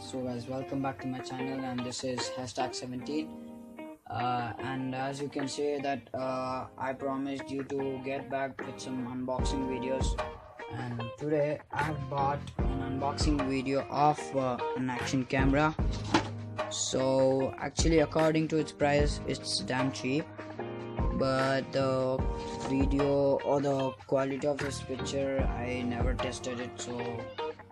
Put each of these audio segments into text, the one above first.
So guys, welcome back to my channel, and this is hashtag 17. And as you can see that I promised you to get back with some unboxing videos, and today I have bought an unboxing video of an action camera. So actually, according to its price, it's damn cheap, but the video or the quality of this picture, I never tested it, so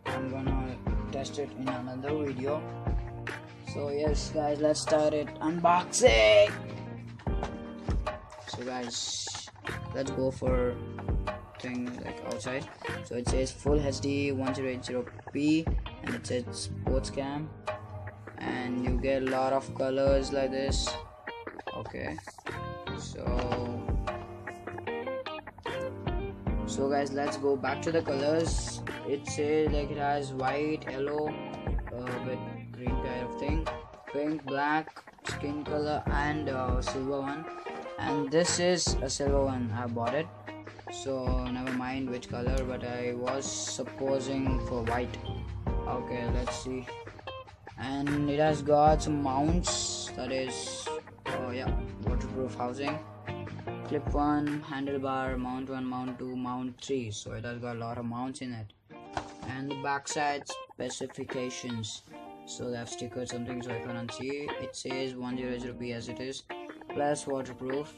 I'm gonna test it in another video. So yes guys, let's start it unboxing. So guys, let's go for thing like outside. So it says full HD 1080p and it says sports cam, and you get a lot of colors like this. Okay, so guys, let's go back to the colors. It says like it has white, yellow with green kind of thing, pink, black, skin color, and silver one. And this is a silver one. I bought it, so never mind which color, but I was supposing for white. Okay, let's see. And it has got some mounts, that is waterproof housing, clip 1, handlebar, mount 1, mount 2, mount 3. So it has got a lot of mounts in it. And the backside specifications, so they have stickered something so I cannot see. It says 100p as it is, plus waterproof,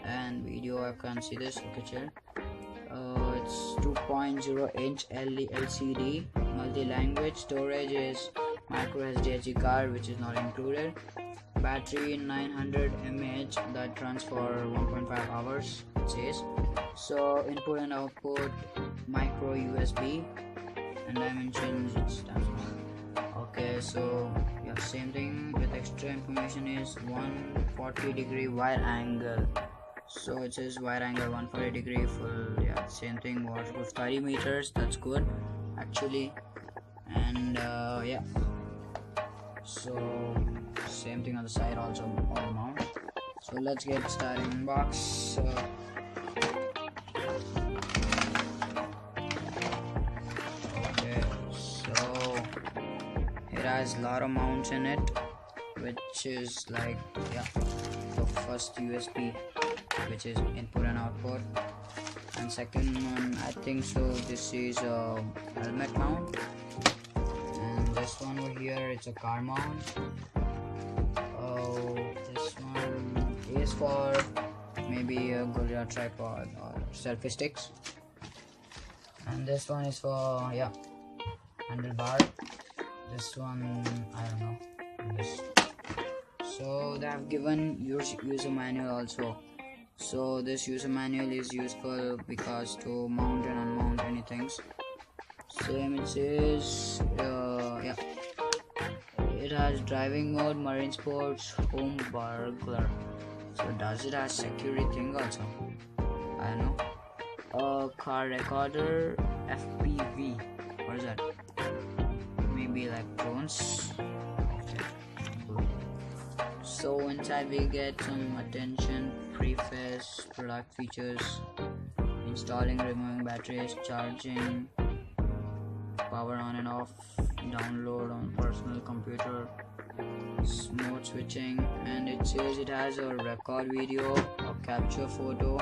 and video I can't see this. Okay, chill. It's 2.0 inch LCD, multi-language. Storage is micro SD card, which is not included. Battery 900 mAh that runs for 1.5 hours, it says. So input and output micro USB, and dimensions it stands for. Okay, so yeah, same thing with extra information is 140-degree wide angle. So it says wide angle 140-degree full. Yeah, same thing. Waterproof 30 meters. That's good actually. And yeah, so same thing on the side also, all mount. So let's get started in box. Okay, so it has a lot of mounts in it, which is like the first USB, which is input and output, and second one I think so this is a helmet mount, and this one over here it's a car mount. This one is for maybe a Gorilla tripod or selfie sticks, and this one is for handlebar. This one I don't know this. So they have given user manual also. So this user manual is useful because to mount and unmount anything. Same it says it has driving mode, marine sports, home, burglar. So does it have security thing also? I don't know. Car recorder, FPV. What is that? Maybe like drones. Okay, cool. So inside we get some attention, preface, product features, installing, removing batteries, charging, power on and off, download on personal computer, mode switching, and it says it has a record video, a capture photo,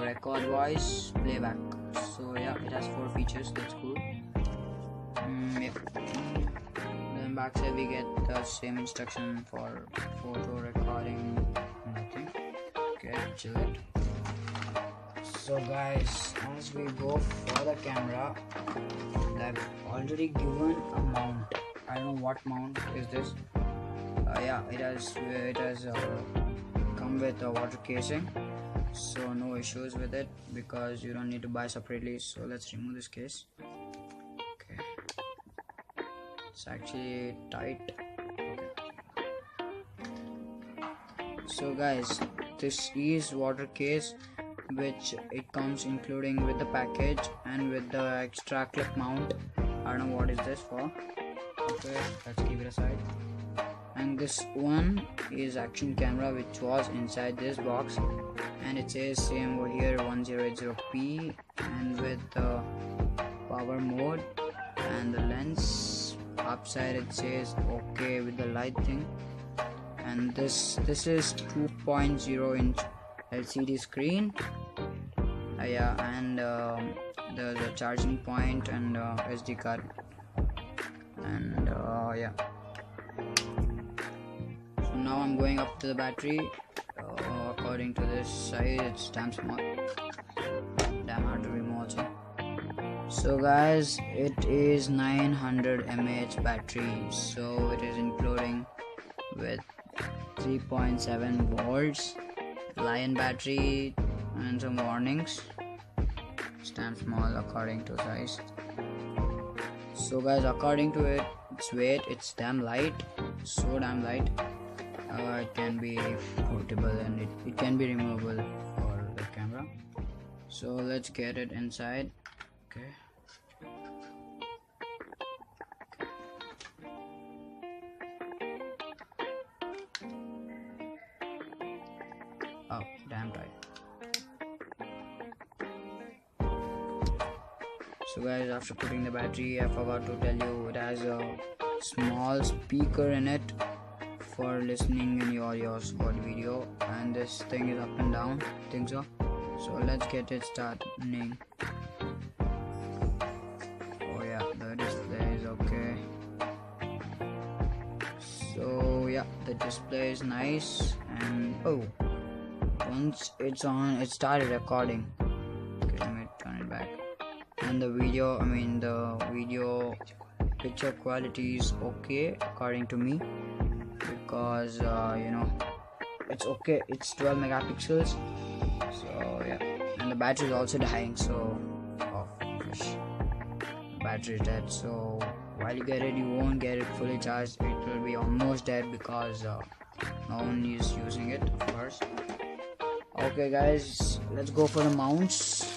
record voice, playback. So yeah, it has 4 features. That's cool. Then backside we get the same instruction for photo recording, nothing. Okay, chill it. So guys, as we go for the camera, they've already given a mount. I don't know what mount is this. It has come with a water casing, so no issues with it because you don't need to buy separately. So let's remove this case. Okay, it's actually tight. Okay. So guys, this is water case, which it comes including with the package and with the extra clip mount. I don't know what is this for. Okay, let's keep it aside. And this one is action camera, which was inside this box, and it says same over here 1080p, and with the power mode and the lens upside it says okay with the light thing, and this is 2.0 inch LCD screen. Yeah, and the charging point and SD card, and yeah. So now I'm going up to the battery. According to this size, it's damn small, damn hard to remove also. So guys, it is 900 mAh battery, so it is including with 3.7 volts lion battery and some warnings. Stand small according to size. So guys, according to its weight, it's damn light, so damn light. It can be portable and it can be removable for the camera. So let's get it inside. Okay. Oh, damn tight. So guys, after putting the battery, I forgot to tell you it has a small speaker in it for listening in your audio or video, and this thing is up and down, I think so. So let's get it starting. Oh yeah, the display is okay. So yeah, the display is nice, and oh, once it's on, it started recording. Okay, let me turn it back. And the video picture quality is okay according to me, because it's okay, it's 12 megapixels. So yeah, and the battery is also dying, so battery is dead. So while you get it, you won't get it fully charged, it will be almost dead because no one is using it, of course. Okay guys, let's go for the mounts.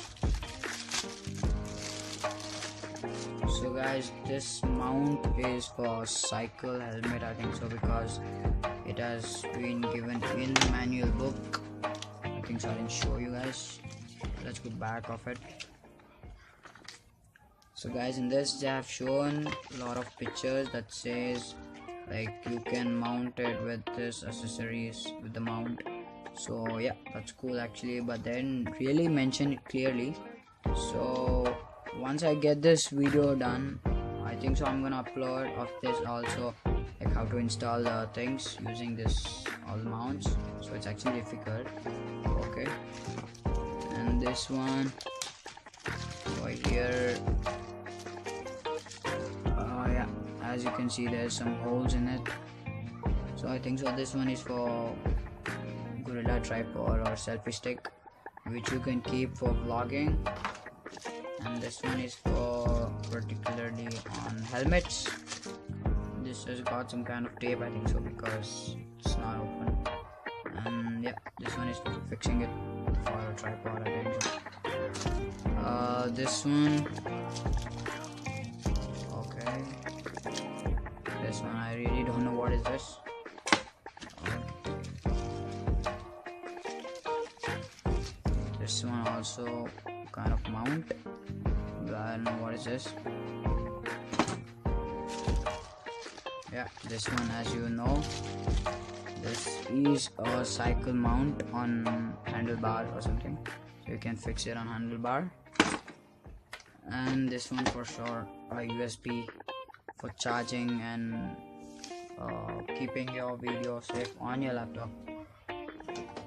So guys, this mount is for cycle helmet, I think so, because it has been given in the manual book. I think so, I didn't show you guys. Let's go back of it. So guys, in this they have shown a lot of pictures that says like you can mount it with this accessories with the mount. So yeah, that's cool actually, but they didn't really mention it clearly. So once I get this video done, I think so I'm gonna upload of this also, like how to install the things using this all mounts. So it's actually difficult. Okay, and this one right here, yeah, as you can see there's some holes in it. So I think so this one is for gorilla tripod or selfie stick, which you can keep for vlogging, and this one is for particularly on helmets. This has got some kind of tape, I think so, because it's not open. And yeah, this one is for fixing it for a tripod, I think so. This one, okay, this one I really don't know what is this. This one also kind of mount, but I don't know what is this. Yeah, this one, as you know, this is a cycle mount on handlebar or something, so you can fix it on handlebar. And this one for sure a USB for charging and keeping your video safe on your laptop.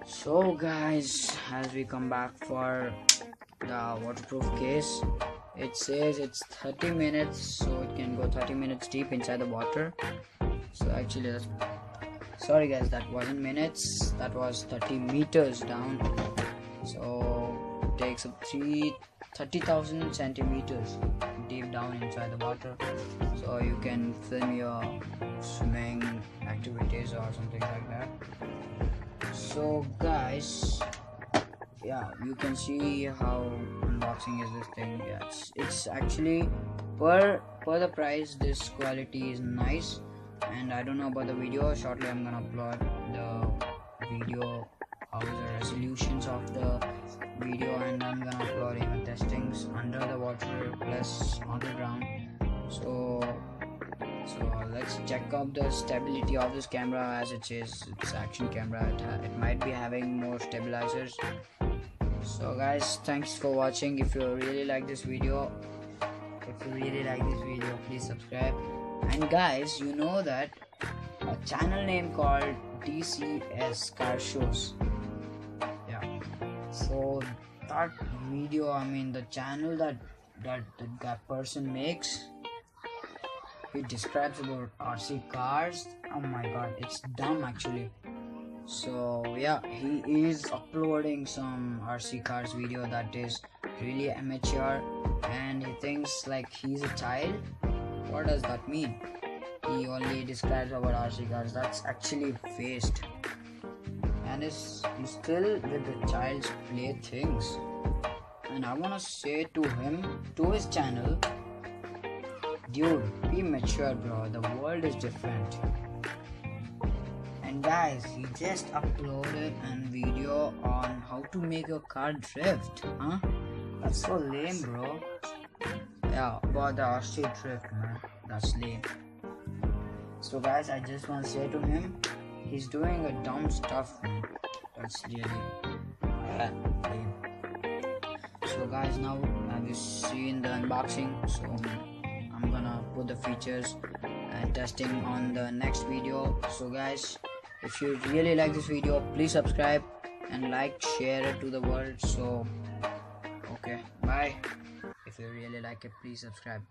So guys, as we come back for the waterproof case, it says it's 30 minutes, so it can go 30 minutes deep inside the water. So actually that's, sorry guys, that wasn't minutes, that was 30 meters down. So it takes up 30,000 centimeters deep down inside the water, so you can film your swimming activities or something like that. So guys, yeah, you can see how unboxing is this thing. Yeah, it's actually per the price, this quality is nice. And I don't know about the video, shortly I'm gonna upload the video, how is the resolutions of the video, and I'm gonna upload even testings under the water plus on the ground. So So let's check out the stability of this camera. As it is, it's action camera, it might be having more stabilizers. So guys, thanks for watching. If you really like this video, please subscribe. And guys, you know that a channel name called DCS car shows, yeah, so that video, I mean the channel that person makes, he describes about RC cars. Oh my god, it's dumb actually. So yeah, he is uploading some RC cars video that is really amateur, and he thinks like he's a child. What does that mean? He only describes about RC cars. That's actually waste, and he's still with the child's play things. And I wanna say to him, to his channel, dude, be mature bro, the world is different. And guys, he just uploaded a video on how to make your car drift, huh? That's so lame bro. Yeah, about the RC drift, man, that's lame. So guys, I just want to say to him, he's doing a dumb stuff, man. That's really lame. So guys, now have you seen the unboxing? So I'm gonna put the features and testing on the next video. So guys, if you really like this video, please subscribe and like, share it to the world. So okay, bye. If you really like it, please subscribe.